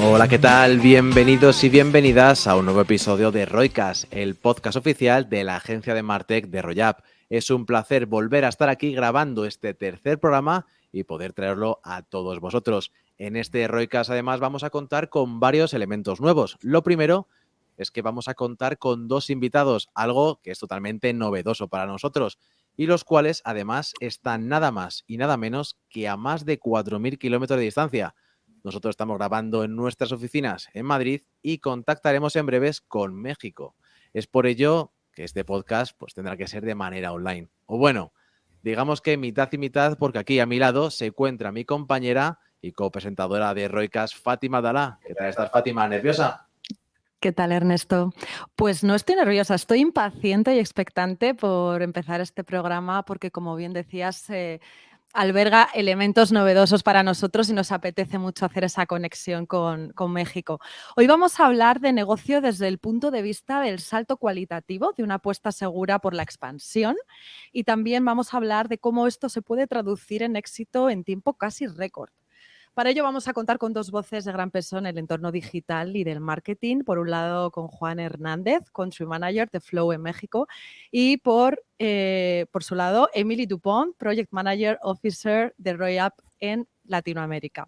Hola, ¿qué tal? Bienvenidos y bienvenidas a un nuevo episodio de Roicas, el podcast oficial de la agencia de Martech de Royap. Es un placer volver a estar aquí grabando este tercer programa y poder traerlo a todos vosotros. En este Roicas, además, vamos a contar con varios elementos nuevos. Lo primero es que vamos a contar con dos invitados, algo que es totalmente novedoso para nosotros, y los cuales, además, están nada más y nada menos que a más de 4.000 kilómetros de distancia. Nosotros estamos grabando en nuestras oficinas en Madrid y contactaremos en breves con México. Es por ello que este podcast pues, tendrá que ser de manera online. O bueno, digamos que mitad y mitad, porque aquí a mi lado se encuentra mi compañera y copresentadora de Roicas, Fátima Dalá. ¿Qué tal estás, Fátima? ¿Nerviosa? ¿Qué tal, Ernesto? Pues no estoy nerviosa, estoy impaciente y expectante por empezar este programa porque, como bien decías, alberga elementos novedosos para nosotros y nos apetece mucho hacer esa conexión con México. Hoy vamos a hablar de negocio desde el punto de vista del salto cualitativo, de una apuesta segura por la expansión, y también vamos a hablar de cómo esto se puede traducir en éxito en tiempo casi récord. Para ello vamos a contar con dos voces de gran peso en el entorno digital y del marketing. Por un lado, con Juan Hernández, Country Manager de Flow en México, y por su lado, Emily Dupont, Project Manager Officer de Royap en Latinoamérica.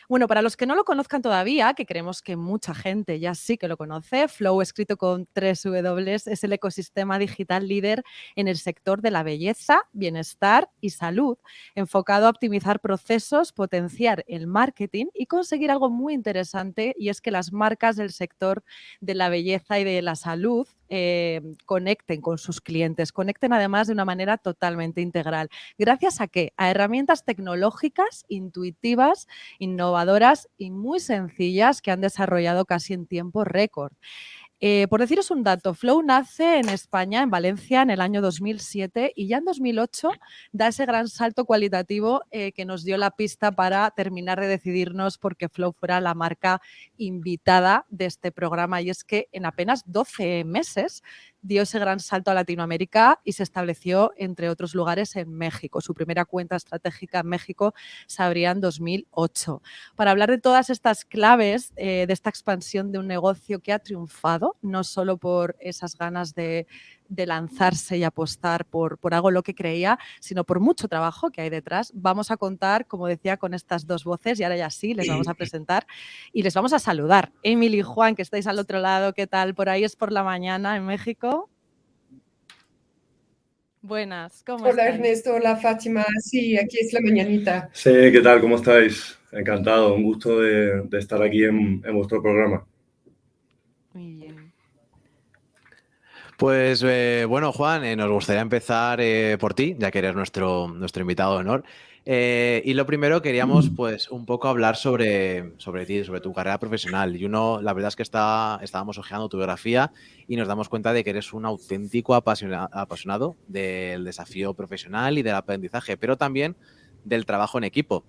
Bueno, para los que no lo conozcan todavía, que creemos que mucha gente ya sí que lo conoce, Flow, escrito con 3 W, es el ecosistema digital líder en el sector de la belleza, bienestar y salud, enfocado a optimizar procesos, potenciar el marketing y conseguir algo muy interesante, y es que las marcas del sector de la belleza y de la salud conecten con sus clientes, conecten además de una manera totalmente integral. ¿Gracias a qué? A herramientas tecnológicas, intuitivas, innovadoras y muy sencillas que han desarrollado casi en tiempo récord. Por deciros un dato, Flow nace en España, en Valencia, en el año 2007, y ya en 2008 da ese gran salto cualitativo que nos dio la pista para terminar de decidirnos porque Flow fuera la marca invitada de este programa. Y es que en apenas 12 meses dio ese gran salto a Latinoamérica y se estableció, entre otros lugares, en México. Su primera cuenta estratégica en México se abría en 2008. Para hablar de todas estas claves de esta expansión de un negocio que ha triunfado, no solo por esas ganas de lanzarse y apostar por algo en lo que creía, sino por mucho trabajo que hay detrás, vamos a contar, como decía, con estas dos voces, y ahora ya sí, les vamos a presentar y les vamos a saludar. Emily y Juan, que estáis al otro lado, ¿qué tal? Por ahí es por la mañana en México. Buenas, ¿cómo Hola estáis? Ernesto, hola Fátima, sí, aquí es la mañanita. Sí, ¿qué tal? ¿Cómo estáis? Encantado, un gusto de estar aquí en vuestro programa. Muy bien. Pues bueno, Juan, nos gustaría empezar por ti, ya que eres nuestro invitado de honor. Y lo primero queríamos pues un poco hablar sobre ti, sobre tu carrera profesional. Y la verdad es que estábamos hojeando tu biografía y nos damos cuenta de que eres un auténtico apasionado del desafío profesional y del aprendizaje, pero también del trabajo en equipo.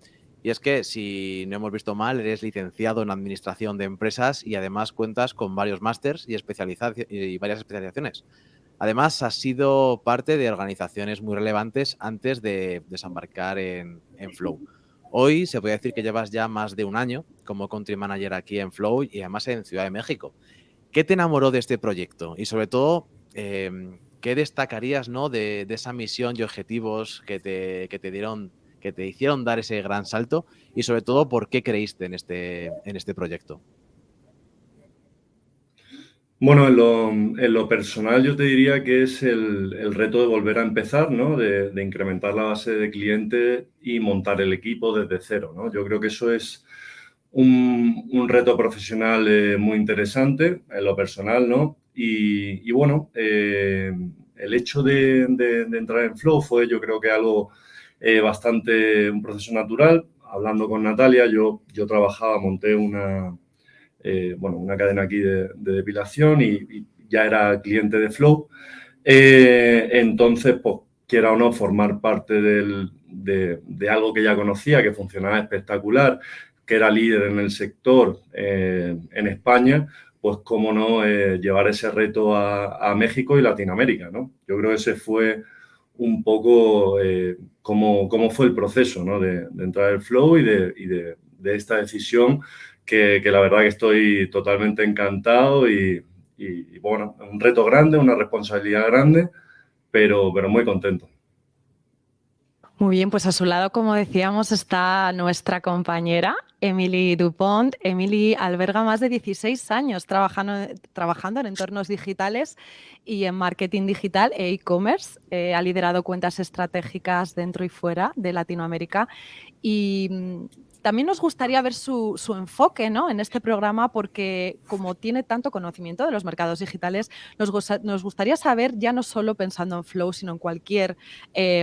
Y es que, si no hemos visto mal, eres licenciado en Administración de Empresas y además cuentas con varios másters y varias especializaciones. Además, has sido parte de organizaciones muy relevantes antes de desembarcar en Flow. Hoy se puede decir que llevas ya más de un año como country manager aquí en Flow y además en Ciudad de México. ¿Qué te enamoró de este proyecto? Y sobre todo, ¿qué destacarías, ¿no? de esa misión y objetivos que te hicieron dar ese gran salto? Y sobre todo, ¿por qué creíste en este proyecto? Bueno, en lo personal yo te diría que es el reto de volver a empezar, ¿no? De incrementar la base de clientes y montar el equipo desde cero, ¿no? Yo creo que eso es un reto profesional muy interesante en lo personal, ¿no? Y bueno, el hecho de entrar en Flow fue, yo creo que algo un proceso natural. Hablando con Natalia, yo trabajaba, monté una cadena aquí de depilación y ya era cliente de Flow. Entonces, pues, quiera o no, formar parte de algo que ya conocía, que funcionaba espectacular, que era líder en el sector en España, pues cómo no llevar ese reto a México y Latinoamérica, ¿no? Yo creo que ese fue un poco cómo fue el proceso, ¿no? de entrar al Flow y de esta decisión que la verdad que estoy totalmente encantado y bueno, un reto grande, una responsabilidad grande, pero muy contento. Muy bien, pues a su lado, como decíamos, está nuestra compañera Emily Dupont. Emily alberga más de 16 años trabajando en entornos digitales y en marketing digital e e-commerce. Ha liderado cuentas estratégicas dentro y fuera de Latinoamérica y también nos gustaría ver su enfoque, ¿no?, en este programa, porque como tiene tanto conocimiento de los mercados digitales, nos gustaría saber, ya no solo pensando en Flow, sino en cualquier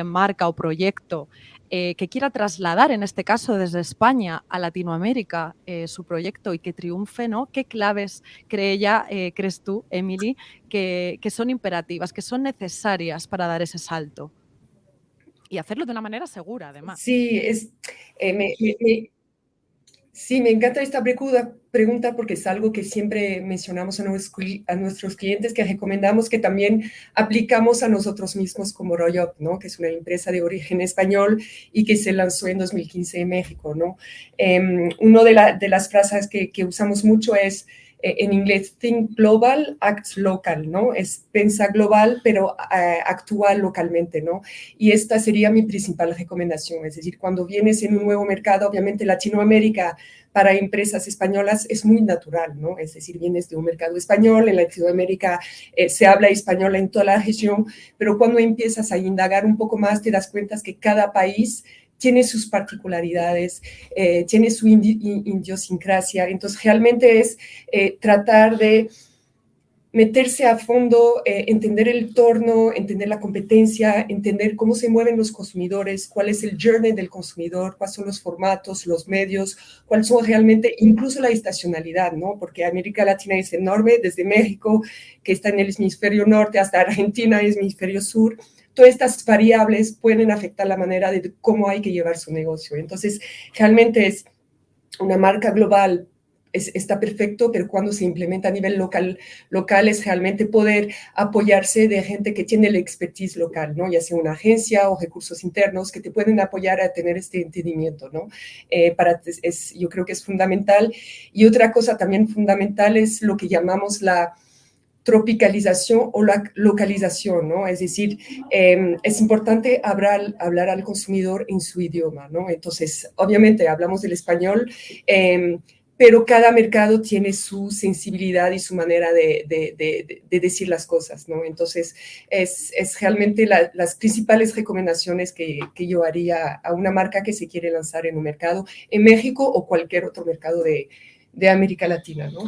marca o proyecto que quiera trasladar, en este caso desde España a Latinoamérica, su proyecto y que triunfe, ¿no? ¿Qué claves crees tú, Emily, que son imperativas, que son necesarias para dar ese salto? Y hacerlo de una manera segura, además. Sí, sí, me encanta esta pregunta porque es algo que siempre mencionamos a nuestros clientes, que recomendamos que también aplicamos a nosotros mismos como Royop, ¿no? Que es una empresa de origen español y que se lanzó en 2015 en México, ¿no? Una de las frases que usamos mucho es, en inglés, think global, act local, ¿no? Es pensar global, pero actúa localmente, ¿no? Y esta sería mi principal recomendación. Es decir, cuando vienes en un nuevo mercado, obviamente Latinoamérica para empresas españolas es muy natural, ¿no? Es decir, vienes de un mercado español, en Latinoamérica se habla español en toda la región, pero cuando empiezas a indagar un poco más, te das cuenta que cada país tiene sus particularidades, tiene su idiosincrasia. Entonces, realmente es tratar de meterse a fondo, entender el entorno, entender la competencia, entender cómo se mueven los consumidores, cuál es el journey del consumidor, cuáles son los formatos, los medios, cuáles son realmente, incluso la estacionalidad, ¿no? Porque América Latina es enorme, desde México, que está en el hemisferio norte, hasta Argentina, en el hemisferio sur. Todas estas variables pueden afectar la manera de cómo hay que llevar su negocio. Entonces, realmente es una marca global, está perfecto, pero cuando se implementa a nivel local es realmente poder apoyarse de gente que tiene la expertise local, ¿no? Ya sea una agencia o recursos internos que te pueden apoyar a tener este entendimiento, ¿no? Yo creo que es fundamental. Y otra cosa también fundamental es lo que llamamos la tropicalización o la localización, ¿no? Es decir, es importante hablar al consumidor en su idioma, ¿no? Entonces, obviamente hablamos del español, pero cada mercado tiene su sensibilidad y su manera de decir las cosas, ¿no? Entonces, es realmente las principales recomendaciones que yo haría a una marca que se quiere lanzar en un mercado, en México o cualquier otro mercado de América Latina, ¿no?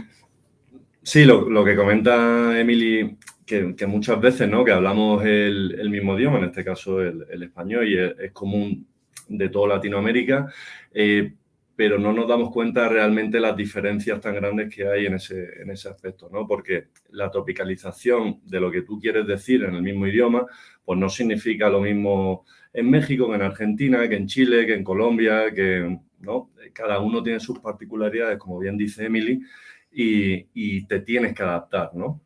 Sí, lo que comenta Emily, que muchas veces, ¿no?, que hablamos el mismo idioma, en este caso el español, y es común de toda Latinoamérica, pero no nos damos cuenta realmente las diferencias tan grandes que hay en ese aspecto, ¿no? Porque la tropicalización de lo que tú quieres decir en el mismo idioma, pues no significa lo mismo en México que en Argentina, que en Chile, que en Colombia, ¿no? Cada uno tiene sus particularidades, como bien dice Emily, y te tienes que adaptar, ¿no?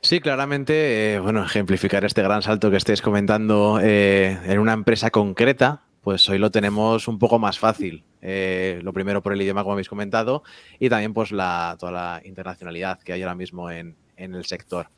Sí, claramente, bueno, ejemplificar este gran salto que estáis comentando en una empresa concreta, pues hoy lo tenemos un poco más fácil. Lo primero por el idioma, como habéis comentado, y también pues toda la internacionalidad que hay ahora mismo en el sector.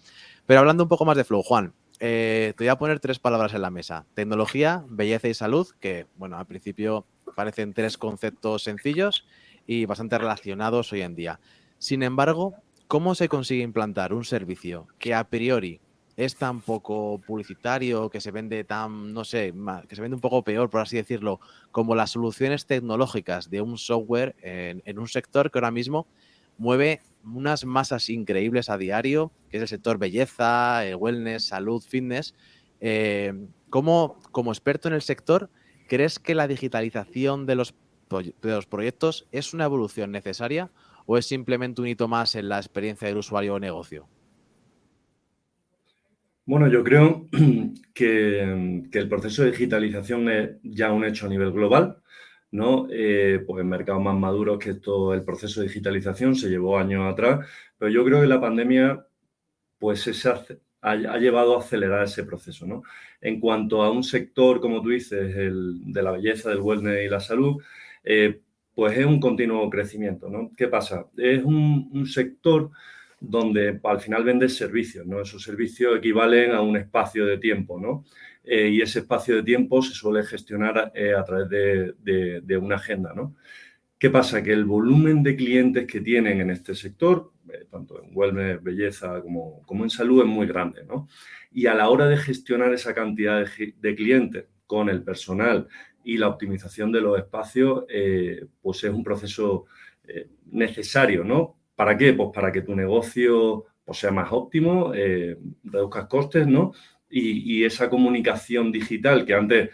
Pero hablando un poco más de Flow, Juan, te voy a poner 3 palabras en la mesa. Tecnología, belleza y salud, que, bueno, al principio parecen 3 conceptos sencillos y bastante relacionados hoy en día. Sin embargo, ¿cómo se consigue implantar un servicio que a priori es tan poco publicitario, que se vende tan, no sé, que se vende un poco peor, por así decirlo, como las soluciones tecnológicas de un software en un sector que ahora mismo mueve unas masas increíbles a diario, que es el sector belleza, wellness, salud, fitness? Como experto en el sector, ¿crees que la digitalización de los proyectos es una evolución necesaria o es simplemente un hito más en la experiencia del usuario o negocio? Bueno, yo creo que el proceso de digitalización es ya un hecho a nivel global, ¿no? Pues en mercados más maduros que esto, el proceso de digitalización se llevó años atrás, pero yo creo que la pandemia pues ha llevado a acelerar ese proceso, ¿no? En cuanto a un sector, como tú dices, el de la belleza, del wellness y la salud, pues es un continuo crecimiento, ¿no? ¿Qué pasa? Es un sector donde al final vendes servicios, ¿no? Esos servicios equivalen a un espacio de tiempo, ¿no? Y ese espacio de tiempo se suele gestionar a través de una agenda, ¿no? ¿Qué pasa? Que el volumen de clientes que tienen en este sector, tanto en wellness, belleza como en salud, es muy grande, ¿no? Y a la hora de gestionar esa cantidad de clientes con el personal y la optimización de los espacios, pues es un proceso necesario, ¿no? ¿Para qué? Pues para que tu negocio pues, sea más óptimo, reduzcas costes, ¿no? Y esa comunicación digital que antes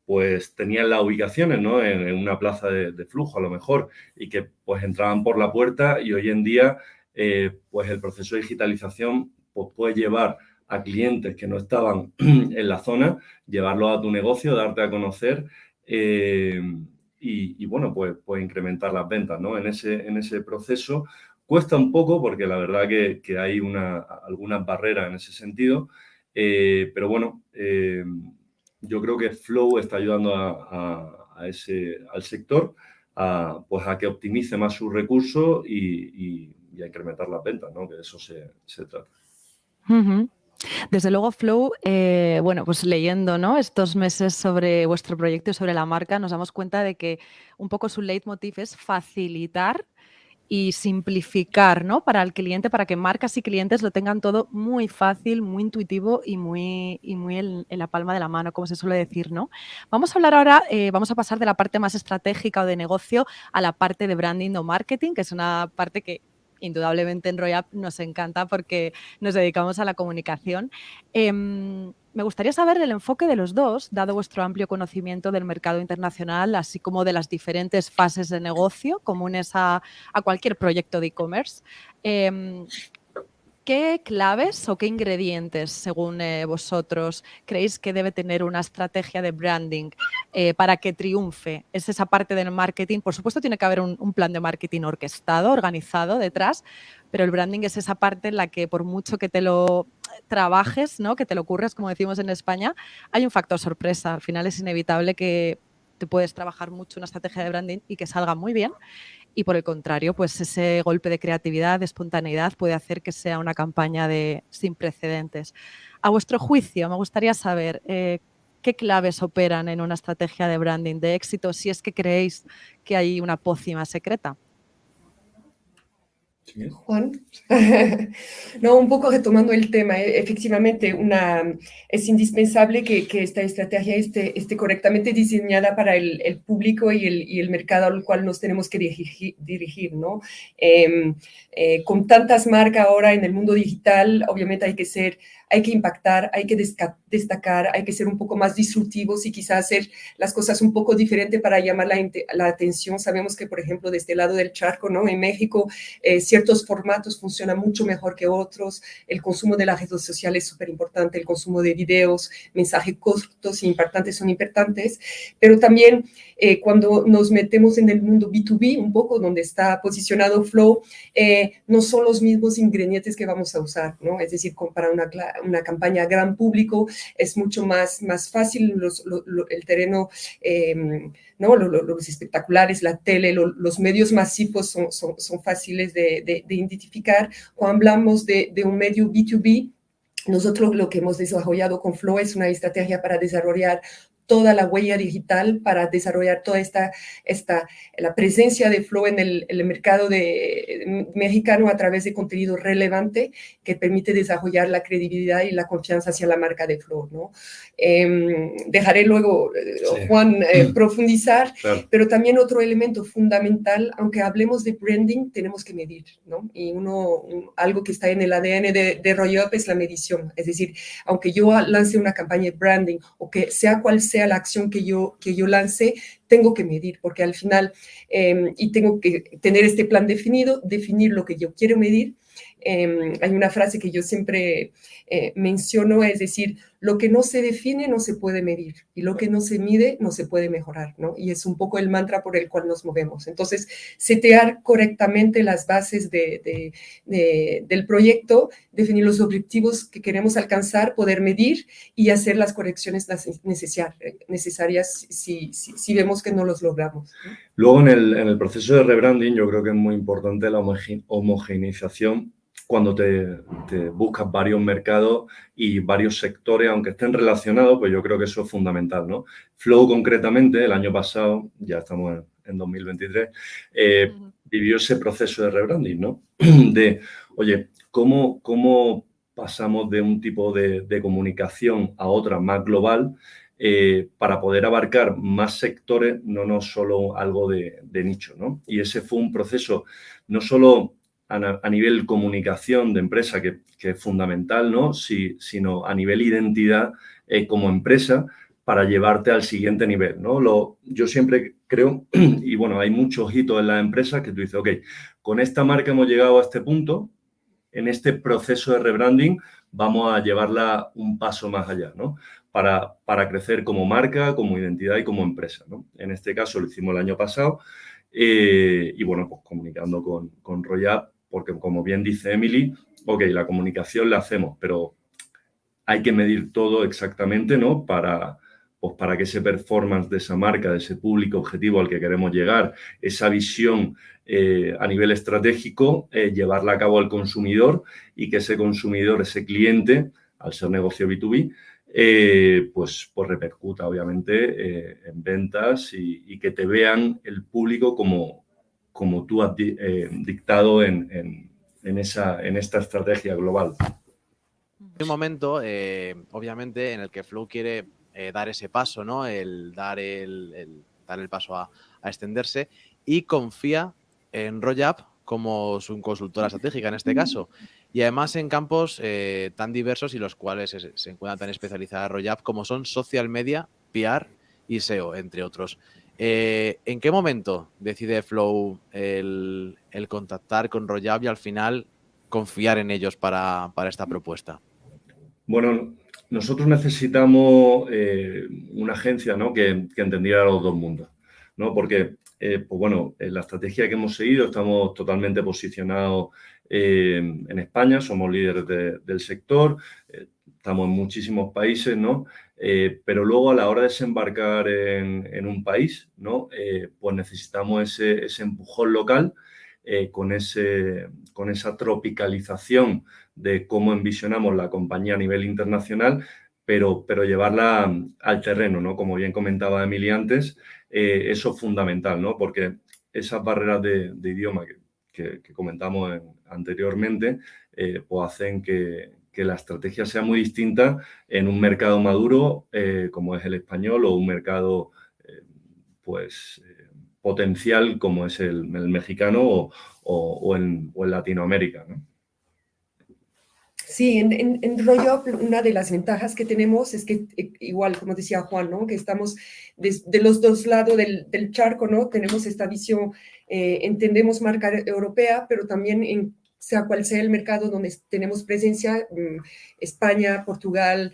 pues tenían las ubicaciones, ¿no? En una plaza de flujo a lo mejor y que pues entraban por la puerta y hoy en día pues el proceso de digitalización pues puede llevar a clientes que no estaban en la zona, llevarlos a tu negocio, darte a conocer y bueno, pues incrementar las ventas, ¿no? En ese proceso cuesta un poco porque la verdad que hay algunas barreras en ese sentido, pero bueno, yo creo que Flow está ayudando al sector pues a que optimice más sus recursos y a incrementar las ventas, ¿no? Que de eso se trata. Uh-huh. Desde luego, Flow, bueno, pues leyendo, ¿no?, estos meses sobre vuestro proyecto y sobre la marca, nos damos cuenta de que un poco su leitmotiv es facilitar y simplificar, ¿no?, para el cliente, para que marcas y clientes lo tengan todo muy fácil, muy intuitivo y muy en la palma de la mano, como se suele decir, ¿no? Vamos a hablar ahora, vamos a pasar de la parte más estratégica o de negocio a la parte de branding o marketing, que es una parte que indudablemente en ROYUP nos encanta porque nos dedicamos a la comunicación. Me gustaría saber el enfoque de los dos, dado vuestro amplio conocimiento del mercado internacional, así como de las diferentes fases de negocio comunes a cualquier proyecto de e-commerce. ¿Qué claves o qué ingredientes, según vosotros, creéis que debe tener una estrategia de branding para que triunfe? Es esa parte del marketing. Por supuesto, tiene que haber un plan de marketing orquestado, organizado detrás, pero el branding es esa parte en la que, por mucho que te lo trabajes, ¿no?, que te lo curres, como decimos en España, hay un factor sorpresa. Al final es inevitable que te puedes trabajar mucho una estrategia de branding y que salga muy bien. Y por el contrario, pues ese golpe de creatividad, de espontaneidad puede hacer que sea una campaña sin precedentes. A vuestro juicio, me gustaría saber qué claves operan en una estrategia de branding de éxito, si es que creéis que hay una pócima secreta. Juan. No, un poco retomando el tema, efectivamente es indispensable que esta estrategia esté correctamente diseñada para el público y el mercado al cual nos tenemos que dirigir, ¿no? Con tantas marcas ahora en el mundo digital, obviamente hay que impactar, hay que destacar, hay que ser un poco más disruptivos y quizás hacer las cosas un poco diferentes para llamar la atención. Sabemos que, por ejemplo, de este lado del charco, ¿no?, en México, ciertos formatos funcionan mucho mejor que otros. El consumo de las redes sociales es súper importante, el consumo de videos, mensajes cortos y impactantes son importantes, pero también cuando nos metemos en el mundo B2B, un poco donde está posicionado Flow, no son los mismos ingredientes que vamos a usar, ¿no? Es decir, para una campaña a gran público es mucho más fácil, el terreno, ¿no?, los espectaculares, la tele, los medios masivos son fáciles de identificar. Cuando hablamos de un medio B2B, nosotros lo que hemos desarrollado con Flow es una estrategia para desarrollar toda la huella digital, para desarrollar toda la presencia de Flow en el mercado mexicano a través de contenido relevante que permite desarrollar la credibilidad y la confianza hacia la marca de Flow, ¿no? Dejaré luego, Juan, profundizar, claro. Pero también otro elemento fundamental, aunque hablemos de branding, tenemos que medir, ¿no? Y algo que está en el ADN de ROYUP es la medición. Es decir, aunque yo lance una campaña de branding o que sea cual sea la acción que yo lance, tengo que medir, porque al final, y tengo que tener este plan definido, definir lo que yo quiero medir. Hay una frase que yo siempre menciono, es decir, lo que no se define no se puede medir y lo que no se mide no se puede mejorar, ¿no? Y es un poco el mantra por el cual nos movemos. Entonces, setear correctamente las bases del proyecto, definir los objetivos que queremos alcanzar, poder medir y hacer las correcciones necesarias si vemos que no los logramos, ¿no? Luego, en el proceso de rebranding, yo creo que es muy importante la homogeneización cuando te buscas varios mercados y varios sectores, aunque estén relacionados, pues yo creo que eso es fundamental, ¿no? Flow, concretamente, el año pasado, ya estamos en 2023, vivió ese proceso de rebranding, ¿no? De, oye, ¿cómo pasamos de un tipo de comunicación a otra más global para poder abarcar más sectores, no solo algo de nicho, ¿no? Y ese fue un proceso no solo a nivel comunicación de empresa, que es fundamental, ¿no? Sino a nivel identidad como empresa para llevarte al siguiente nivel, ¿no? Yo siempre creo, y bueno, hay muchos hitos en las empresas que tú dices, ok, con esta marca hemos llegado a este punto, en este proceso de rebranding vamos a llevarla un paso más allá, ¿no? Para crecer como marca, como identidad y como empresa, ¿no? En este caso lo hicimos el año pasado y bueno, pues comunicando con Royap, porque como bien dice Emily, ok, la comunicación la hacemos, pero hay que medir todo exactamente, ¿no? Pues para que ese performance de esa marca, de ese público objetivo al que queremos llegar, esa visión a nivel estratégico, llevarla a cabo al consumidor y que ese consumidor, ese cliente, al ser negocio B2B, pues repercuta obviamente en ventas y que te vean el público como tú has dictado en esta estrategia global. Hay un momento, obviamente, en el que Flow quiere dar ese paso, ¿no? Dar el paso a extenderse y confía en Royap como su consultora estratégica en este caso. Y además en campos tan diversos y los cuales se encuentran tan especializadas Royap como son social media, PR y SEO, entre otros. ¿En qué momento decide Flow el contactar con Royap y al final confiar en ellos para esta propuesta? Bueno, nosotros necesitamos una agencia, ¿no? que entendiera los dos mundos, ¿no? Porque, pues bueno, en la estrategia que hemos seguido estamos totalmente posicionados en España, somos líderes del sector, estamos en muchísimos países, ¿no? Pero luego a la hora de desembarcar en un país, ¿no? Pues necesitamos ese empujón local con esa tropicalización de cómo envisionamos la compañía a nivel internacional, pero llevarla al terreno, ¿no? Como bien comentaba Emily antes, eso es fundamental, ¿no? Porque esas barreras de idioma que comentamos anteriormente, pues hacen que la estrategia sea muy distinta en un mercado maduro como es el español o un mercado potencial como es el mexicano o en Latinoamérica, ¿no? Sí, en Royop una de las ventajas que tenemos es que, igual como decía Juan, ¿no? Que estamos de los dos lados del charco, ¿no? Tenemos esta visión, entendemos marca europea, pero también sea cual sea el mercado donde tenemos presencia, España, Portugal,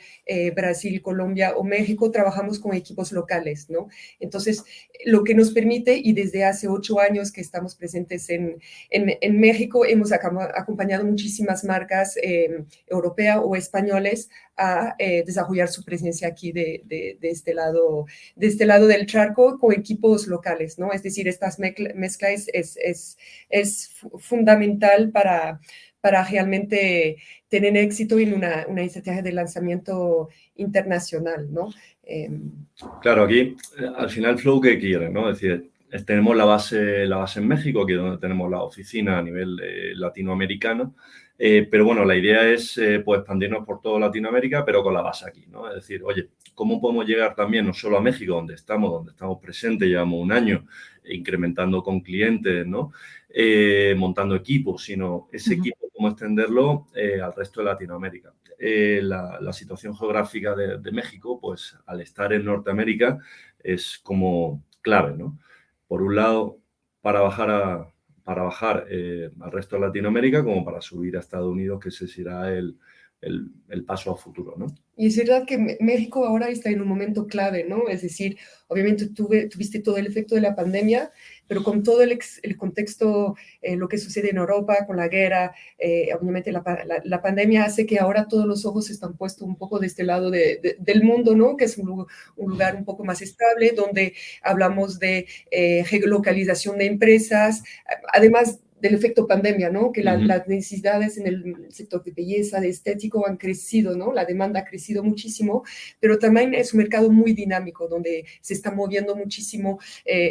Brasil, Colombia o México, trabajamos con equipos locales, ¿no? Entonces, lo que nos permite, y desde hace 8 años que estamos presentes en México, hemos acompañado muchísimas marcas europeas o españoles a desarrollar su presencia aquí de este lado del charco con equipos locales, ¿no? Es decir, esta mezcla es fundamental para realmente tener éxito en una estrategia de lanzamiento internacional, ¿no? Claro, aquí al final Flow, ¿qué quiere, no? Es decir, tenemos la base en México, aquí es donde tenemos la oficina a nivel latinoamericano, pero bueno, la idea es pues expandirnos por toda Latinoamérica, pero con la base aquí, ¿no? Es decir, oye, ¿cómo podemos llegar también no solo a México, donde estamos presentes, llevamos un año incrementando con clientes, ¿no? Montando equipos, sino ese equipo, cómo extenderlo al resto de Latinoamérica. La situación geográfica de México, pues al estar en Norteamérica, es como clave, ¿no? Por un lado, para bajar al resto de Latinoamérica, como para subir a Estados Unidos, que ese será el paso a futuro, ¿no? Y es verdad que México ahora está en un momento clave, ¿no? Es decir, obviamente tuviste todo el efecto de la pandemia, pero con todo el contexto, lo que sucede en Europa con la guerra, obviamente la pandemia hace que ahora todos los ojos están puestos un poco de este lado del mundo, ¿no? Que es un lugar un poco más estable, donde hablamos de geolocalización de empresas, además del efecto pandemia, ¿no? Que las necesidades en el sector de belleza, de estético han crecido, ¿no? La demanda ha crecido muchísimo, pero también es un mercado muy dinámico, donde se están moviendo muchísimo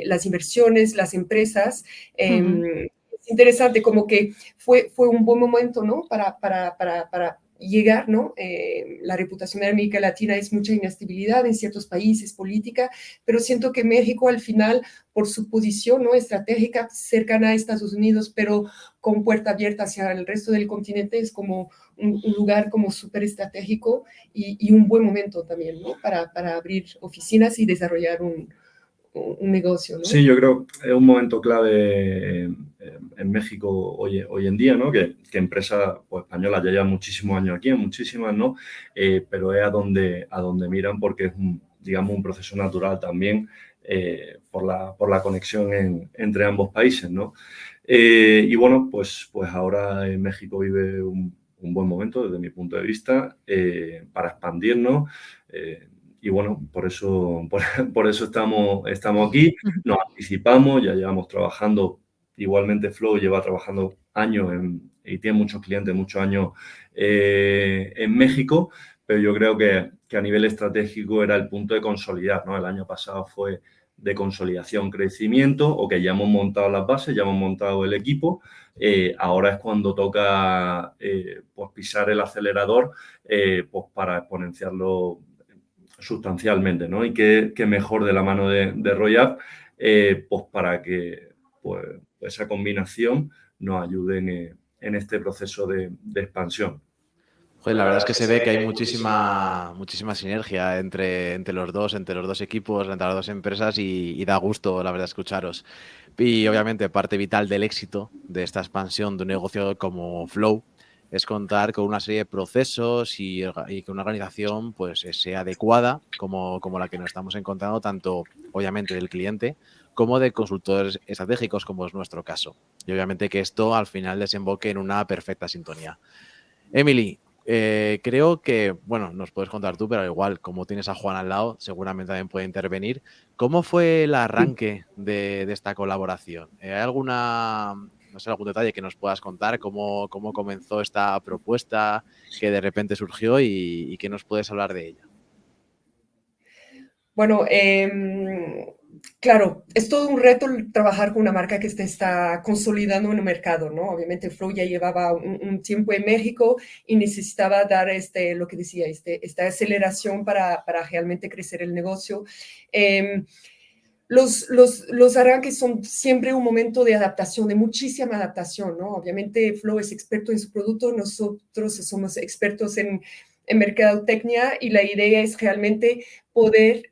las inversiones, las empresas. Es interesante, como que fue un buen momento, ¿no? Para llegar, ¿no? La reputación de América Latina es mucha inestabilidad en ciertos países, política, pero siento que México al final, por su posición, ¿no? Estratégica, cercana a Estados Unidos, pero con puerta abierta hacia el resto del continente, es como un lugar como súper estratégico y un buen momento también, ¿no? Para abrir oficinas y desarrollar un negocio, ¿no? Sí, yo creo que es un momento clave en México hoy en día, ¿no? Que empresas pues, españolas ya llevan muchísimos años aquí, muchísimas, ¿no? Pero es a donde miran porque es digamos, un proceso natural también por la conexión entre ambos países, ¿no? Y bueno, pues ahora México vive un buen momento desde mi punto de vista para expandirnos. Y bueno, por eso estamos aquí, nos anticipamos, ya llevamos trabajando, igualmente Flow lleva trabajando años y tiene muchos clientes, muchos años en México, pero yo creo que a nivel estratégico era el punto de consolidar, ¿no? El año pasado fue de consolidación, crecimiento, o que ya hemos montado las bases, ya hemos montado el equipo, ahora es cuando toca pues pisar el acelerador pues para exponenciarlo sustancialmente, ¿no? Y qué mejor de la mano de Royap, pues para que pues, esa combinación nos ayude en este proceso de expansión. Joder, la verdad es que se ve que hay muchísima sinergia entre los dos equipos, entre las dos empresas y da gusto, la verdad, escucharos. Y obviamente parte vital del éxito de esta expansión de un negocio como Flow es contar con una serie de procesos y que una organización pues sea adecuada como la que nos estamos encontrando, tanto obviamente del cliente como de consultores estratégicos, como es nuestro caso. Y obviamente que esto al final desemboque en una perfecta sintonía. Emily, creo que, bueno, nos puedes contar tú, pero igual, como tienes a Juan al lado, seguramente también puede intervenir. ¿Cómo fue el arranque de esta colaboración? ¿Hay no sé, algún detalle que nos puedas contar? ¿Cómo comenzó esta propuesta que de repente surgió y qué nos puedes hablar de ella? Bueno, claro, es todo un reto trabajar con una marca que se está consolidando en el mercado, ¿no? Obviamente Flow ya llevaba un tiempo en México y necesitaba dar lo que decía, esta aceleración para realmente crecer el negocio. Los arranques son siempre un momento de adaptación, de muchísima adaptación, ¿no? Obviamente Flow es experto en su producto, nosotros somos expertos en mercadotecnia y la idea es realmente poder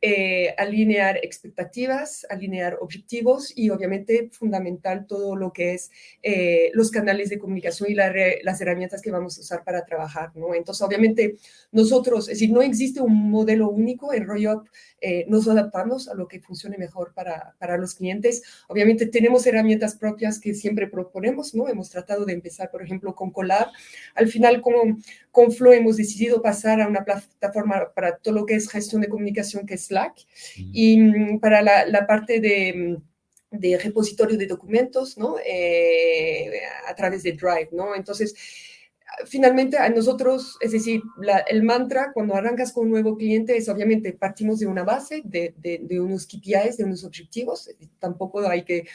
alinear expectativas, alinear objetivos y obviamente fundamental todo lo que es los canales de comunicación y las herramientas que vamos a usar para trabajar, ¿no? Entonces, obviamente, nosotros, es decir, no existe un modelo único en Royop, nos adaptamos a lo que funcione mejor para los clientes. Obviamente tenemos herramientas propias que siempre proponemos, ¿no? Hemos tratado de empezar, por ejemplo, con Collab. Al final, con Flow hemos decidido pasar a una plataforma para todo lo que es gestión de comunicación, que es Slack, y para la parte de repositorio de documentos, ¿no? A través de Drive, ¿no? Entonces, finalmente a nosotros, es decir, el mantra cuando arrancas con un nuevo cliente es obviamente partimos de una base, de unos KPIs, de unos objetivos, tampoco hay que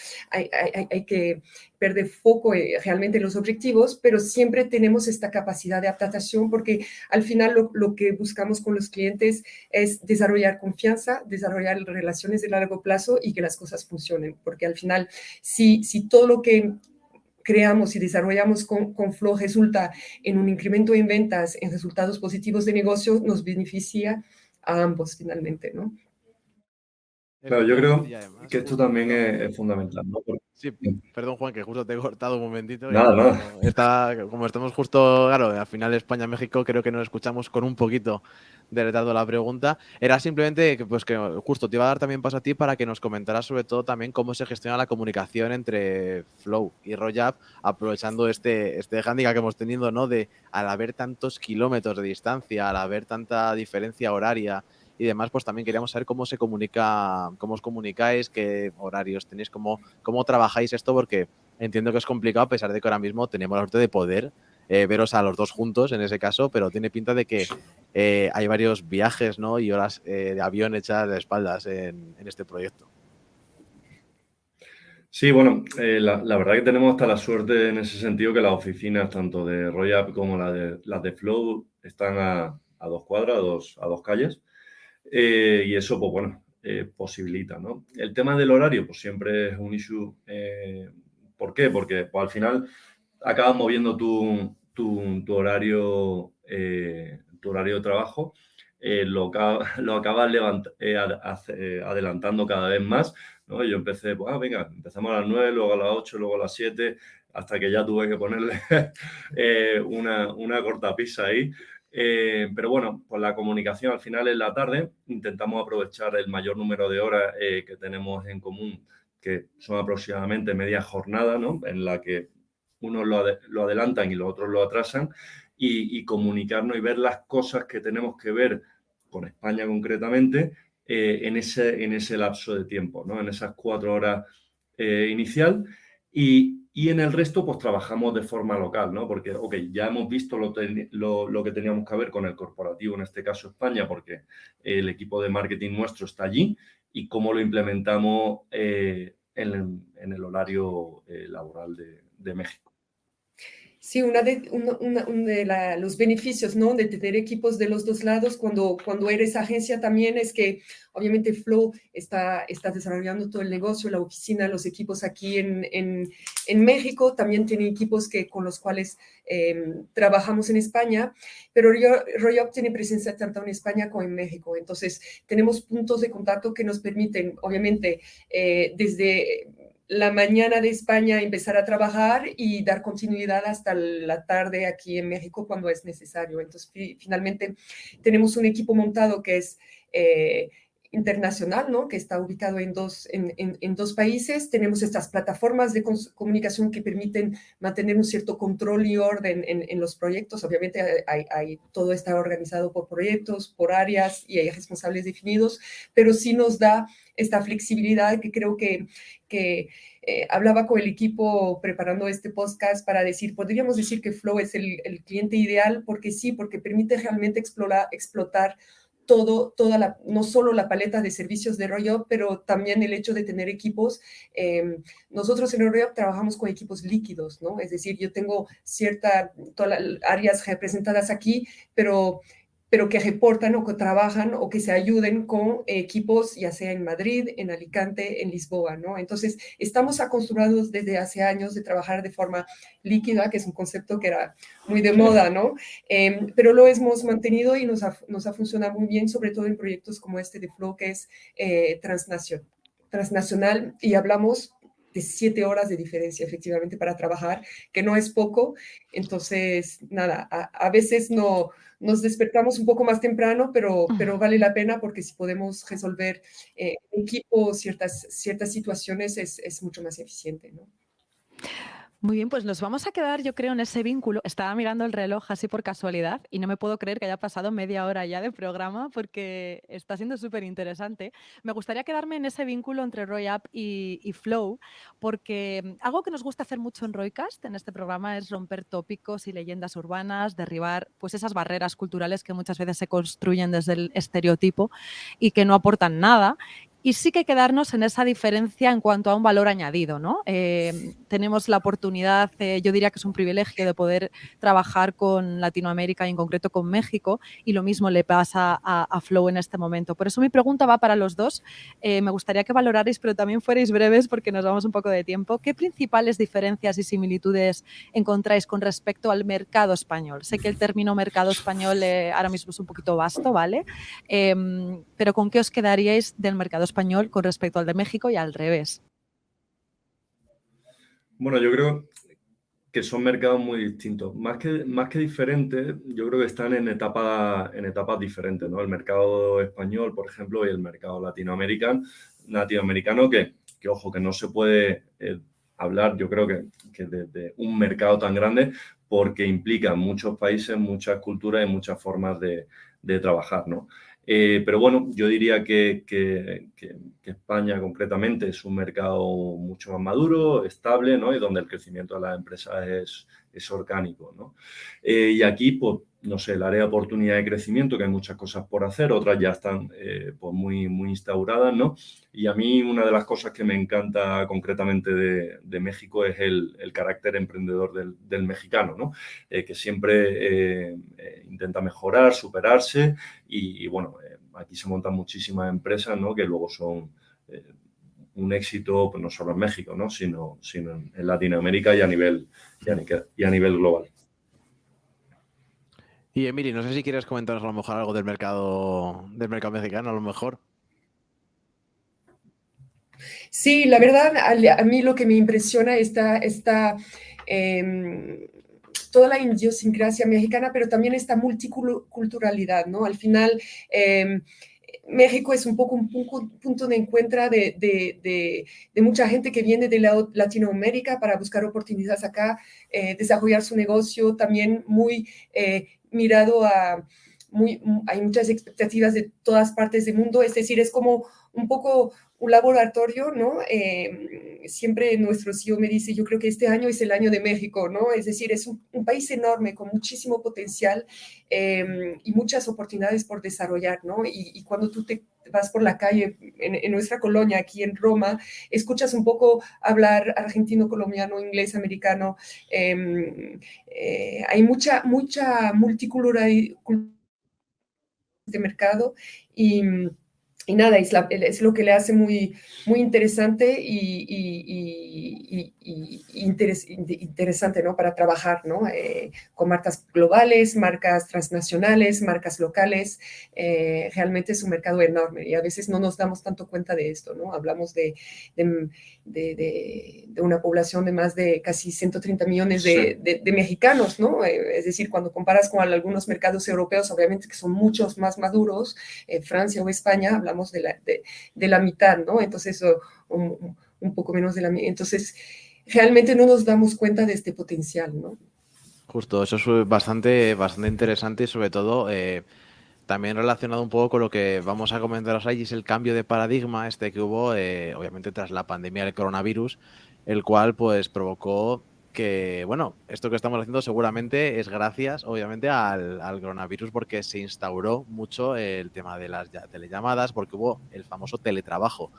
perder foco realmente en los objetivos, pero siempre tenemos esta capacidad de adaptación porque al final lo que buscamos con los clientes es desarrollar confianza, desarrollar relaciones de largo plazo y que las cosas funcionen, porque al final si todo lo que creamos y desarrollamos con Flow resulta en un incremento en ventas, en resultados positivos de negocio, nos beneficia a ambos finalmente, ¿no? Claro, yo creo Efectivamente, y además que esto también justo es fundamental, ¿no? sí, perdón, Juan, que justo te he cortado un momentito y Nada, nada. como estamos justo, claro, al final España-México, creo que nos escuchamos con un poquito de retardo la pregunta. Era simplemente que, pues, que justo te iba a dar también paso a ti para que nos comentaras sobre todo también cómo se gestiona la comunicación entre Flow y Royup, aprovechando este hándicap que hemos tenido, ¿no? De al haber tantos kilómetros de distancia, al haber tanta diferencia horaria y demás, pues también queríamos saber cómo se comunica, cómo os comunicáis, qué horarios tenéis, cómo trabajáis esto, porque entiendo que es complicado a pesar de que ahora mismo tenemos la suerte de poder veros a los dos juntos en ese caso, pero tiene pinta de que hay varios viajes, ¿no? Y horas de avión hechas de espaldas en este proyecto. Sí, bueno, la verdad que tenemos hasta la suerte en ese sentido que las oficinas, tanto de Royup como las de Flow, están a 2 cuadras, a dos calles. Y eso, pues bueno, posibilita, ¿no? El tema del horario, pues siempre es un issue. ¿Por qué? Porque pues, al final acabas moviendo tu horario de trabajo, lo acabas adelantando cada vez más, ¿no? Yo empecé, pues, venga, empezamos a las 9, luego a las 8, luego a las 7, hasta que ya tuve que ponerle una cortapisa ahí. Pero bueno, pues la comunicación al final en la tarde intentamos aprovechar el mayor número de horas que tenemos en común, que son aproximadamente media jornada, ¿no? En la que unos lo adelantan y los otros lo atrasan, y comunicarnos y ver las cosas que tenemos que ver con España concretamente en ese lapso de tiempo, ¿no? En esas 4 horas inicial. Y en el resto, pues trabajamos de forma local, ¿no? Porque, ok, ya hemos visto lo que teníamos que ver con el corporativo, en este caso España, porque el equipo de marketing nuestro está allí, y cómo lo implementamos en el horario laboral de México. Sí, los beneficios, ¿no? De tener equipos de los dos lados cuando eres agencia también es que obviamente Flow está desarrollando todo el negocio, la oficina, los equipos aquí en México, también tiene equipos con los cuales trabajamos en España, pero Royup tiene presencia tanto en España como en México, entonces tenemos puntos de contacto que nos permiten, obviamente, desde la mañana de España empezar a trabajar y dar continuidad hasta la tarde aquí en México cuando es necesario. Entonces, finalmente, tenemos un equipo montado que es internacional, ¿no? Que está ubicado en dos países. Tenemos estas plataformas de comunicación que permiten mantener un cierto control y orden en los proyectos. Obviamente, todo está organizado por proyectos, por áreas y hay responsables definidos, pero sí nos da esta flexibilidad que creo que hablaba con el equipo preparando este podcast para podríamos decir que Flow es el cliente ideal porque sí, porque permite realmente explotar no solo la paleta de servicios de Royup, pero también el hecho de tener equipos. Nosotros en Royup trabajamos con equipos líquidos, ¿no? Es decir, yo tengo todas las áreas representadas aquí, pero que reportan o que trabajan o que se ayuden con equipos, ya sea en Madrid, en Alicante, en Lisboa, ¿no? Entonces, estamos acostumbrados desde hace años de trabajar de forma líquida, que es un concepto que era muy de moda, ¿no? Pero lo hemos mantenido y nos ha funcionado muy bien, sobre todo en proyectos como este de Flow, que es transnacional, y hablamos de 7 horas de diferencia, efectivamente, para trabajar, que no es poco. Entonces, nada, a veces nos despertamos un poco más temprano, pero vale la pena porque si podemos resolver en equipo ciertas situaciones es mucho más eficiente, ¿no? Muy bien, pues nos vamos a quedar, yo creo, en ese vínculo. Estaba mirando el reloj así por casualidad y no me puedo creer que haya pasado media hora ya de programa porque está siendo súper interesante. Me gustaría quedarme en ese vínculo entre Royup y Flow, porque algo que nos gusta hacer mucho en Roycast, en este programa, es romper tópicos y leyendas urbanas, derribar pues esas barreras culturales que muchas veces se construyen desde el estereotipo y que no aportan nada. Y sí que quedarnos en esa diferencia en cuanto a un valor añadido, ¿no? Tenemos la oportunidad, yo diría que es un privilegio de poder trabajar con Latinoamérica y en concreto con México, y lo mismo le pasa a Flow en este momento. Por eso mi pregunta va para los dos. Me gustaría que valorarais, pero también fuerais breves porque nos vamos un poco de tiempo. ¿Qué principales diferencias y similitudes encontráis con respecto al mercado español? Sé que el término mercado español ahora mismo es un poquito vasto, ¿vale? Pero ¿con qué os quedaríais del mercado español español con respecto al de México y al revés? Bueno, yo creo que son mercados muy distintos. Más que diferentes, yo creo que están en etapas diferentes, ¿no? El mercado español, por ejemplo, y el mercado latinoamericano que ojo, que no se puede hablar, yo creo que de un mercado tan grande porque implica muchos países, muchas culturas y muchas formas de trabajar, ¿no? Pero bueno, yo diría que España concretamente es un mercado mucho más maduro, estable, ¿no? Y donde el crecimiento de las empresas es orgánico, ¿no? Y aquí, pues, no sé, el área de oportunidad de crecimiento, que hay muchas cosas por hacer, otras ya están pues muy instauradas, ¿no? Y a mí una de las cosas que me encanta concretamente de México es el carácter emprendedor del mexicano, ¿no? Que siempre intenta mejorar, superarse y bueno, aquí se montan muchísimas empresas, ¿no? Que luego son un éxito, pues no solo en México, ¿no? sino en Latinoamérica y a nivel global. Y Emily, no sé si quieres comentarnos a lo mejor algo del mercado mexicano, a lo mejor. Sí, la verdad, a mí lo que me impresiona toda la idiosincrasia mexicana, pero también esta multiculturalidad, ¿no? Al final, México es un poco un punto de encuentro de mucha gente que viene de Latinoamérica para buscar oportunidades acá, desarrollar su negocio, también muy mirado hay muchas expectativas de todas partes del mundo, es decir, es como un poco un laboratorio, ¿no? Siempre nuestro CEO me dice, yo creo que este año es el año de México, ¿no? Es decir, es un país enorme con muchísimo potencial y muchas oportunidades por desarrollar, ¿no? Y cuando tú te vas por la calle en nuestra colonia, aquí en Roma, escuchas un poco hablar argentino, colombiano, inglés, americano. Hay mucha multiculturalidad de mercado y nada, es lo que le hace muy interesante y interesante, ¿no? Para trabajar, ¿no? Con marcas globales, marcas transnacionales, marcas locales. Realmente es un mercado enorme y a veces no nos damos tanto cuenta de esto, ¿no? Hablamos de una población de más de casi 130 millones de mexicanos, ¿no? Es decir, cuando comparas con algunos mercados europeos, obviamente que son muchos más maduros, Francia o España, hablamos de la mitad, ¿no? Entonces, un poco menos de la mitad. Entonces, realmente no nos damos cuenta de este potencial, ¿no? Justo, eso es bastante interesante y sobre todo también relacionado un poco con lo que vamos a comentaros ahí, es el cambio de paradigma que hubo, obviamente tras la pandemia del coronavirus, el cual pues provocó que, bueno, esto que estamos haciendo seguramente es gracias, obviamente, al coronavirus porque se instauró mucho el tema de las telellamadas, porque hubo el famoso teletrabajo,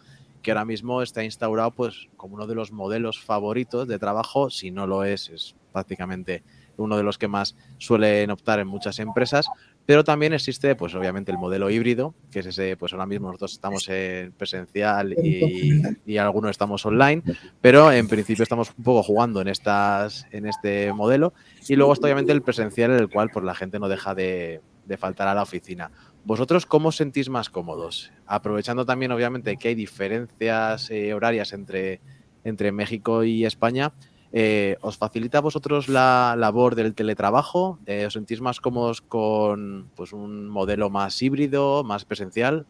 que ahora mismo está instaurado pues como uno de los modelos favoritos de trabajo, si no lo es prácticamente uno de los que más suelen optar en muchas empresas, pero también existe, pues obviamente, el modelo híbrido, que es ese, pues ahora mismo nosotros estamos en presencial y algunos estamos online, pero en principio estamos un poco jugando en este modelo. Y luego está obviamente el presencial, en el cual pues la gente no deja de faltar a la oficina. ¿Vosotros cómo os sentís más cómodos? Aprovechando también, obviamente, que hay diferencias horarias entre México y España, ¿os facilita a vosotros la labor del teletrabajo? ¿Os sentís más cómodos con pues, un modelo más híbrido, más presencial?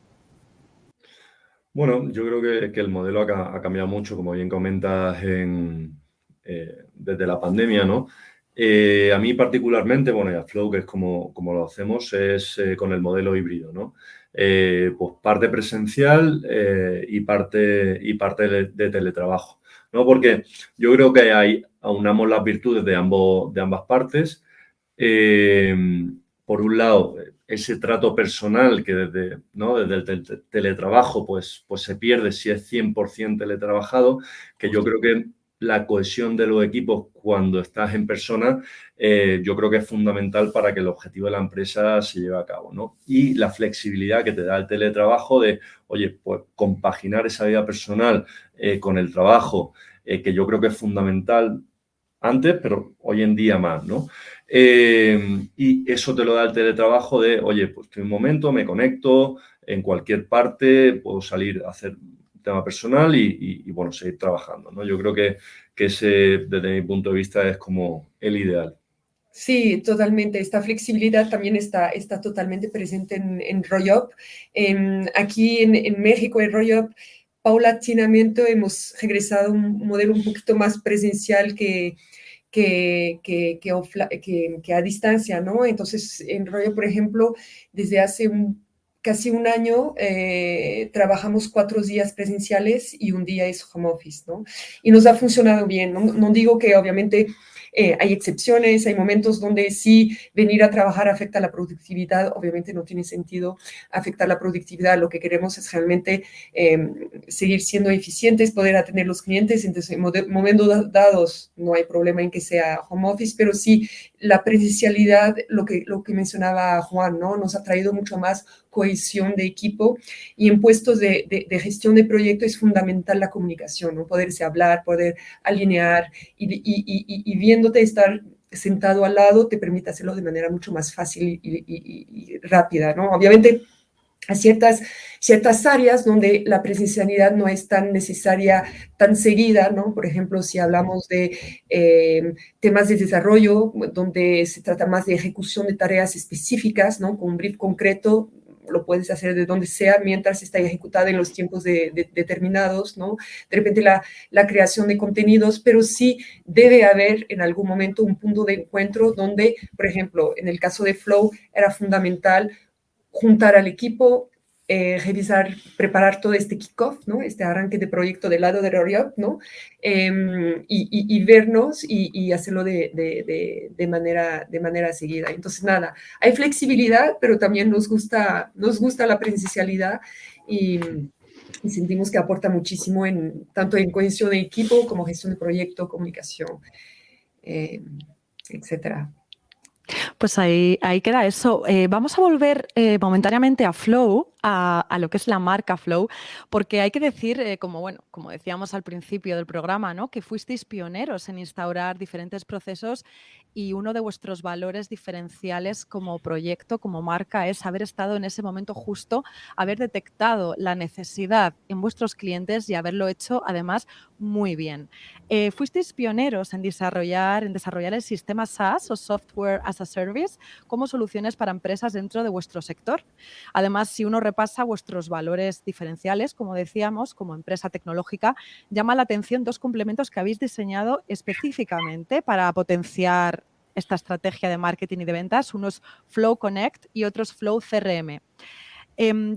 Bueno, yo creo que el modelo ha cambiado mucho, como bien comentas, desde la pandemia, ¿no? A mí particularmente, bueno, y a Flow, que es como lo hacemos, es con el modelo híbrido, ¿no? Pues parte presencial y parte de teletrabajo, ¿no? Porque yo creo que aunamos las virtudes de ambas partes. Por un lado, ese trato personal que desde el teletrabajo pues se pierde si es 100% teletrabajado, que yo creo que la cohesión de los equipos cuando estás en persona, yo creo que es fundamental para que el objetivo de la empresa se lleve a cabo, ¿no? Y la flexibilidad que te da el teletrabajo de, oye, pues compaginar esa vida personal con el trabajo, que yo creo que es fundamental antes, pero hoy en día más, ¿no? Y eso te lo da el teletrabajo de, oye, pues estoy un momento, me conecto en cualquier parte, puedo salir a hacer un tema personal y bueno, seguir trabajando, ¿no? Yo creo que ese, desde mi punto de vista, es como el ideal. Sí, totalmente. Esta flexibilidad también está totalmente presente en RoyUp. Aquí en México, en RoyUp, paulatinamente hemos regresado a un modelo un poquito más presencial que a distancia, ¿no? Entonces, en RoyUp, por ejemplo, desde hace casi un año trabajamos 4 días presenciales y un día es home office, ¿no? Y nos ha funcionado bien. No digo que obviamente hay excepciones, hay momentos donde sí venir a trabajar afecta la productividad, obviamente no tiene sentido afectar la productividad, lo que queremos es realmente seguir siendo eficientes, poder atender los clientes, entonces en momentos dados no hay problema en que sea home office, pero sí la presencialidad, lo que mencionaba Juan, ¿no? Nos ha traído mucho más cohesión de equipo y en puestos de gestión de proyecto es fundamental la comunicación, ¿no? Poderse hablar, poder alinear y viéndote estar sentado al lado te permite hacerlo de manera mucho más fácil y rápida, ¿no? Obviamente a ciertas áreas donde la presencialidad no es tan necesaria, tan seguida, ¿no? Por ejemplo, si hablamos de temas de desarrollo, donde se trata más de ejecución de tareas específicas, ¿no? Con un brief concreto, lo puedes hacer de donde sea mientras está ejecutada en los tiempos determinados, ¿no? De repente la creación de contenidos, pero sí debe haber en algún momento un punto de encuentro donde, por ejemplo, en el caso de Flow era fundamental juntar al equipo, revisar, preparar todo este kickoff, ¿no? Este arranque de proyecto del lado de RoyUp, ¿no? Y vernos y hacerlo de manera seguida. Entonces, nada, hay flexibilidad, pero también nos gusta la presencialidad y sentimos que aporta muchísimo tanto en cohesión de equipo como gestión de proyecto, comunicación, etcétera. Pues ahí queda eso. Vamos a volver momentáneamente a Flow, a lo que es la marca Flow, porque hay que decir, como decíamos al principio del programa, ¿no? Que fuisteis pioneros en instaurar diferentes procesos y uno de vuestros valores diferenciales como proyecto, como marca, es haber estado en ese momento justo, haber detectado la necesidad en vuestros clientes y haberlo hecho además muy bien. Fuisteis pioneros en desarrollar el sistema SaaS o Software as a Service como soluciones para empresas dentro de vuestro sector. Además, si uno repasa vuestros valores diferenciales, como decíamos, como empresa tecnológica, llama la atención 2 complementos que habéis diseñado específicamente para potenciar esta estrategia de marketing y de ventas. Uno es Flow Connect y otro es Flow CRM.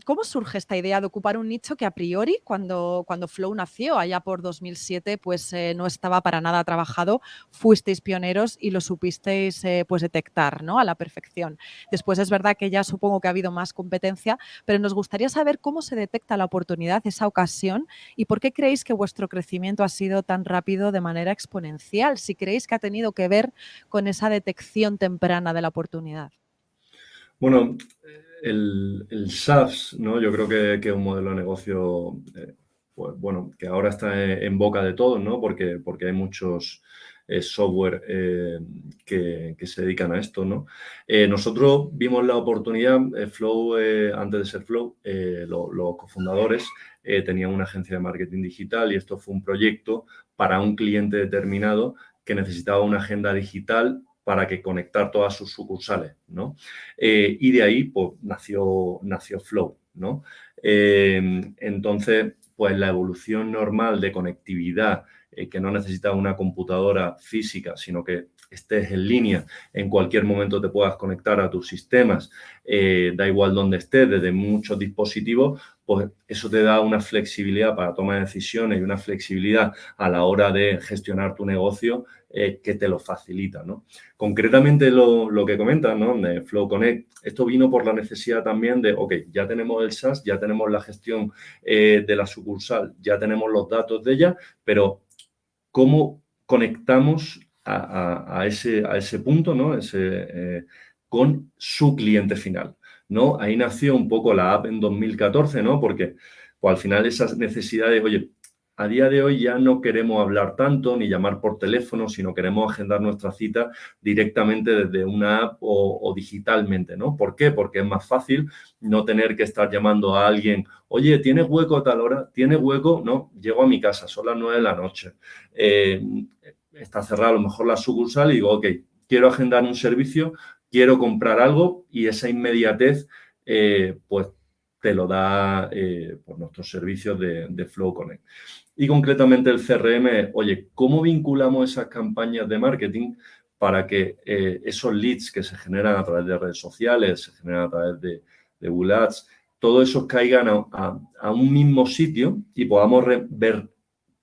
¿Cómo surge esta idea de ocupar un nicho que a priori, cuando Flow nació, allá por 2007, pues no estaba para nada trabajado? Fuisteis pioneros y lo supisteis pues detectar, ¿no? A la perfección. Después es verdad que ya supongo que ha habido más competencia, pero nos gustaría saber cómo se detecta la oportunidad, esa ocasión, y por qué creéis que vuestro crecimiento ha sido tan rápido de manera exponencial, si creéis que ha tenido que ver con esa detección temprana de la oportunidad. Bueno, el SaaS, ¿no? Yo creo que es un modelo de negocio, pues, bueno, que ahora está en boca de todos, ¿no? Porque hay muchos software que se dedican a esto, ¿no? Nosotros vimos la oportunidad, Flow, antes de ser Flow, los cofundadores tenían una agencia de marketing digital y esto fue un proyecto para un cliente determinado que necesitaba una agenda digital para que conectar todas sus sucursales, ¿no? Y de ahí, pues, nació Flow, ¿no? Entonces, pues, la evolución normal de conectividad, que no necesitas una computadora física, sino que estés en línea, en cualquier momento te puedas conectar a tus sistemas, da igual donde estés, desde muchos dispositivos, pues eso te da una flexibilidad para tomar decisiones y una flexibilidad a la hora de gestionar tu negocio que te lo facilita, ¿no? Concretamente lo que comentas, ¿no? De Flow Connect, esto vino por la necesidad también de, ok, ya tenemos el SaaS, ya tenemos la gestión de la sucursal, ya tenemos los datos de ella, pero ¿cómo conectamos a ese punto, ¿no? Con su cliente final, ¿no? Ahí nació un poco la app en 2014, ¿no? Porque pues, al final esas necesidades, oye, a día de hoy ya no queremos hablar tanto ni llamar por teléfono, sino queremos agendar nuestra cita directamente desde una app o digitalmente, ¿no? ¿Por qué? Porque es más fácil no tener que estar llamando a alguien, oye, ¿tienes hueco a tal hora? ¿Tienes hueco? No, llego a mi casa, son las 9 de la noche. Está cerrada a lo mejor la sucursal y digo, ok, quiero agendar un servicio, quiero comprar algo y esa inmediatez, pues te lo da por nuestros servicios de Flow Connect. Y concretamente el CRM, oye, ¿cómo vinculamos esas campañas de marketing para que esos leads que se generan a través de redes sociales, se generan a través de Google Ads, todos esos caigan a un mismo sitio y podamos ver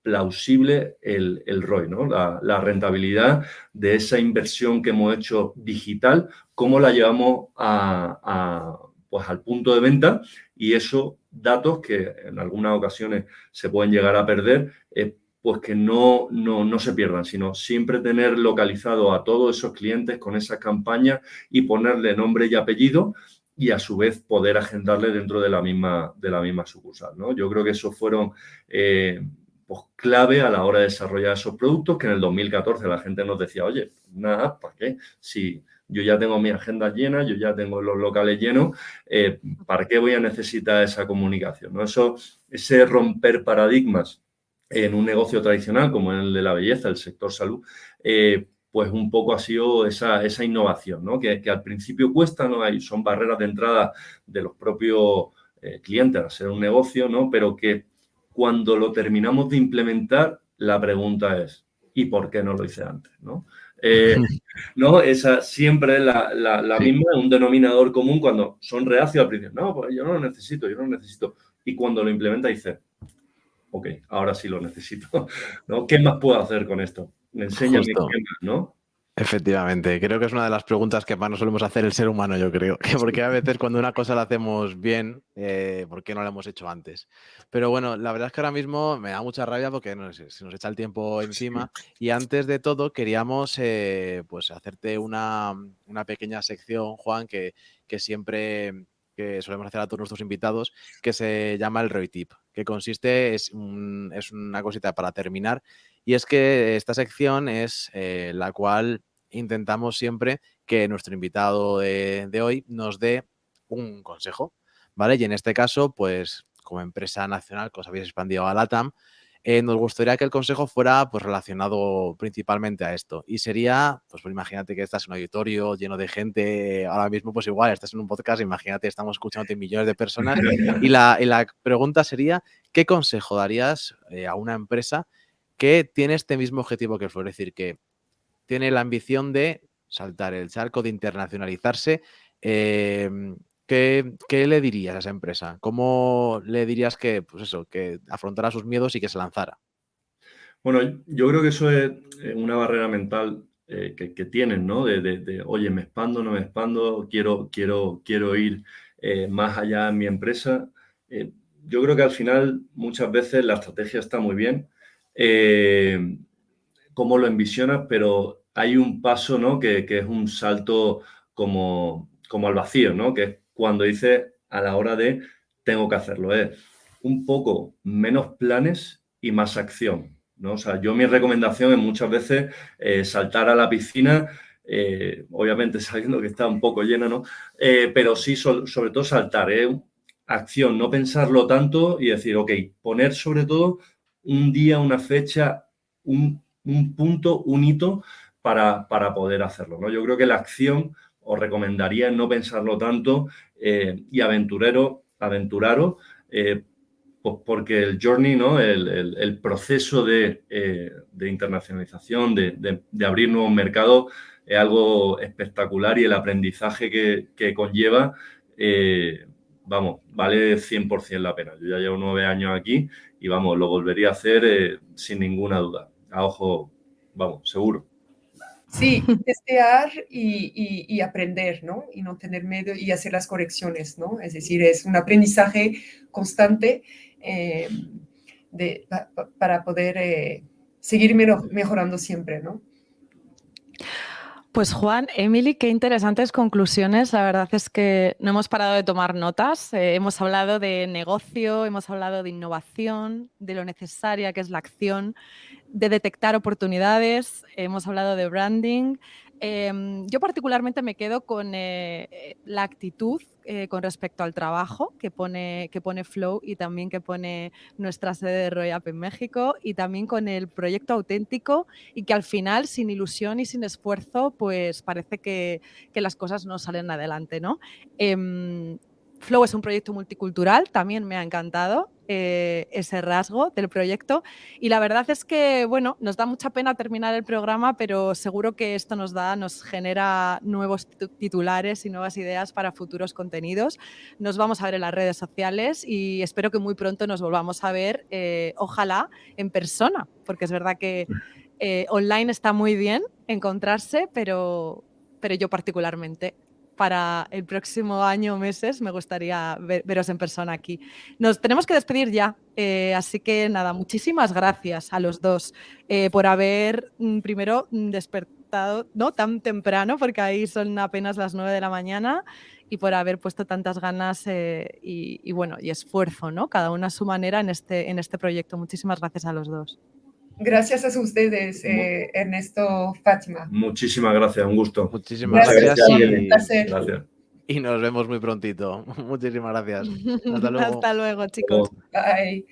plausible el ROI, ¿no? La rentabilidad de esa inversión que hemos hecho digital, cómo la llevamos pues al punto de venta y esos datos que en algunas ocasiones se pueden llegar a perder, pues que no se pierdan, sino siempre tener localizado a todos esos clientes con esas campañas y ponerle nombre y apellido y a su vez poder agendarle dentro de la misma sucursal, ¿no? Yo creo que esos fueron pues clave a la hora de desarrollar esos productos, que en el 2014 la gente nos decía, oye, una app, ¿para qué? Si yo ya tengo mi agenda llena, yo ya tengo los locales llenos, ¿para qué voy a necesitar esa comunicación? ¿No? Ese romper paradigmas en un negocio tradicional como el de la belleza, el sector salud, pues un poco ha sido esa innovación, ¿no? Que al principio cuesta, ¿no? Son barreras de entrada de los propios clientes a ser un negocio, ¿no? Pero que cuando lo terminamos de implementar, la pregunta es, ¿y por qué no lo hice antes? ¿No? ¿No? Esa siempre es la Sí. misma, un denominador común cuando son reacios al principio. No, pues yo no lo necesito. Y cuando lo implementa dice, ok, ahora sí lo necesito, ¿no? ¿Qué más puedo hacer con esto? Enséñame Justo. qué más, ¿no? Efectivamente, creo que es una de las preguntas que más nos solemos hacer el ser humano, yo creo. Porque a veces cuando una cosa la hacemos bien, ¿por qué no la hemos hecho antes? Pero bueno, la verdad es que ahora mismo me da mucha rabia porque no sé, se nos echa el tiempo encima. Y antes de todo queríamos pues hacerte una pequeña sección, Juan, que siempre que solemos hacer a todos nuestros invitados, que se llama el ROI Tip, que consiste, es una cosita para terminar, y es que esta sección es la cual intentamos siempre que nuestro invitado de hoy nos dé un consejo, ¿vale? Y en este caso, pues como empresa nacional que os habéis expandido a LATAM, nos gustaría que el consejo fuera pues relacionado principalmente a esto. Y sería, pues imagínate que estás en un auditorio lleno de gente, ahora mismo pues igual estás en un podcast, imagínate, estamos escuchándote millones de personas, y la pregunta sería, ¿qué consejo darías a una empresa que tiene este mismo objetivo que Flor? Es decir, que tiene la ambición de saltar el charco, de internacionalizarse. ¿Qué le dirías a esa empresa? ¿Cómo le dirías que, pues eso, que afrontara sus miedos y que se lanzara? Bueno, yo creo que eso es una barrera mental que tienen, ¿no? Oye, me expando, no me expando, quiero ir más allá en mi empresa. Yo creo que al final muchas veces la estrategia está muy bien, cómo lo envisionas, pero hay un paso, ¿no? Que es un salto como al vacío, ¿no? Que es cuando dices a la hora de tengo que hacerlo. Es un poco menos planes y más acción, ¿no? O sea, yo mi recomendación es muchas veces saltar a la piscina, obviamente sabiendo que está un poco llena, ¿no? Pero sí, sobre todo saltar, acción, no pensarlo tanto y decir, ok, poner sobre todo un día, una fecha, un punto, un hito para poder hacerlo, ¿no? Yo creo que la acción os recomendaría no pensarlo tanto y aventuraros, pues porque el journey, ¿no? El proceso de internacionalización, de abrir nuevos mercados, es algo espectacular y el aprendizaje que conlleva, vamos, vale 100% la pena. Yo ya llevo 9 años aquí y, vamos, lo volvería a hacer sin ninguna duda. A ojo, vamos, seguro. Sí, testear y aprender, ¿no? Y no tener miedo y hacer las correcciones, ¿no? Es decir, es un aprendizaje constante para poder seguir mejorando siempre, ¿no? Pues Juan, Emily, qué interesantes conclusiones. La verdad es que no hemos parado de tomar notas. Hemos hablado de negocio, hemos hablado de innovación, de lo necesaria que es la acción, de detectar oportunidades, hemos hablado de branding. Yo particularmente me quedo con la actitud con respecto al trabajo que pone Flow y también que pone nuestra sede de RoyUp en México, y también con el proyecto auténtico y que al final, sin ilusión y sin esfuerzo, pues parece que las cosas no salen adelante, ¿no? Flow es un proyecto multicultural, también me ha encantado ese rasgo del proyecto, y la verdad es que, bueno, nos da mucha pena terminar el programa, pero seguro que esto nos genera nuevos titulares y nuevas ideas para futuros contenidos. Nos vamos a ver en las redes sociales y espero que muy pronto nos volvamos a ver, ojalá en persona, porque es verdad que online está muy bien encontrarse, pero yo particularmente para el próximo año o meses me gustaría veros en persona aquí. Nos tenemos que despedir ya, así que nada, muchísimas gracias a los dos por haber primero despertado no tan temprano, porque ahí son apenas las 9 de la mañana, y por haber puesto tantas ganas y bueno, y esfuerzo, ¿no? Cada una a su manera en este proyecto. Muchísimas gracias a los dos. Gracias a ustedes, Ernesto, Fátima. Muchísimas gracias, un gusto. Muchísimas gracias un placer. Gracias. Y nos vemos muy prontito. Muchísimas gracias. Hasta luego. Hasta luego, chicos. Bye.